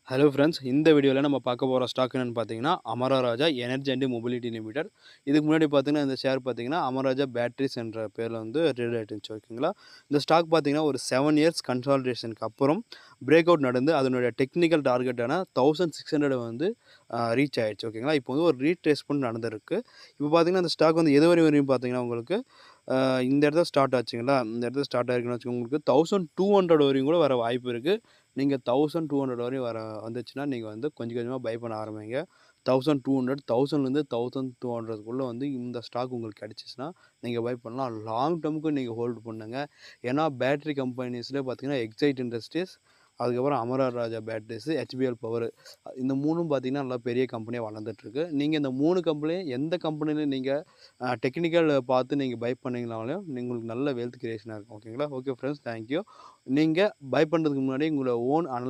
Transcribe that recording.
Hello friends, இந்த வீடியோவில் நம்ம பார்க்க போகிற ஸ்டாக் என்னென்னு பார்த்தீங்கன்னா, அமரா ராஜா எனர்ஜி அண்ட் மொபிலிட்டி லிமிடெட். இதுக்கு முன்னாடி பார்த்தீங்கன்னா, இந்த ஷேர் பார்த்தீங்கன்னா, அமராஜா பேட்டரிஸ் என்ற பேரில் வந்து ட்ரேட் ஆயிட்டுருந்துச்சு. ஓகேங்களா. இந்த ஸ்டாக் பார்த்தீங்கன்னா, ஒரு 7 இயர்ஸ் கன்சாலிடேஷனுக்கு அப்புறம் பிரேக் அவுட் நடந்து அதனுடைய டெக்னிக்கல் டார்கெட்டான 1600 வந்து ரீச் ஆயிடுச்சு. ஓகேங்களா. இப்போ வந்து ஒரு ரீட்ரேஸ்மெண்ட் நடந்திருக்கு. இப்போ பார்த்தீங்கன்னா, இந்த ஸ்டாக் வந்து எது வரையும் பார்த்தீங்கன்னா உங்களுக்கு இந்த இடத்துல ஸ்டார்ட் ஆச்சுங்களா, இந்த இடத்துல ஸ்டார்ட் ஆயிருக்குன்னு வச்சுக்கோங்க. உங்களுக்கு 1200 வரையும் கூட வர வாய்ப்பு இருக்கு. நீங்க 1200 வரையும் வந்துச்சுன்னா, நீங்க வந்து கொஞ்சம் கொஞ்சமா பை பண்ண ஆரம்பிங்க. 1200 1000லேருந்து 1200க்குள்ள வந்து இந்த ஸ்டாக் உங்களுக்கு கிடைச்சுச்சுன்னா, நீங்க பை பண்ணலாம். லாங் டெர்முக்கு நீங்க ஹோல்ட் பண்ணுங்க. ஏன்னா பேட்டரி கம்பெனிஸ்ல பார்த்தீங்கன்னா, எக்ஸைட் இண்டஸ்ட்ரீஸ், அதுக்கப்புறம் அமரா ராஜா பேட்டரிஸ், HBL பவர், இந்த 3ம் பார்த்தீங்கன்னா, நல்லா பெரிய கம்பெனியா வளர்ந்துட்டுருக்கு. நீங்க இந்த 3 கம்பெனியும் எந்த கம்பெனில நீங்க டெக்னிக்கல் பார்த்து நீங்க பை பண்ணீங்கனாலும் உங்களுக்கு நல்ல வெல்த் கிரியேஷனா இருக்கும். ஓகேங்களா. Okay friends, thank you. நீங்க பை பண்றதுக்கு முன்னாடி உங்களோட ஓன்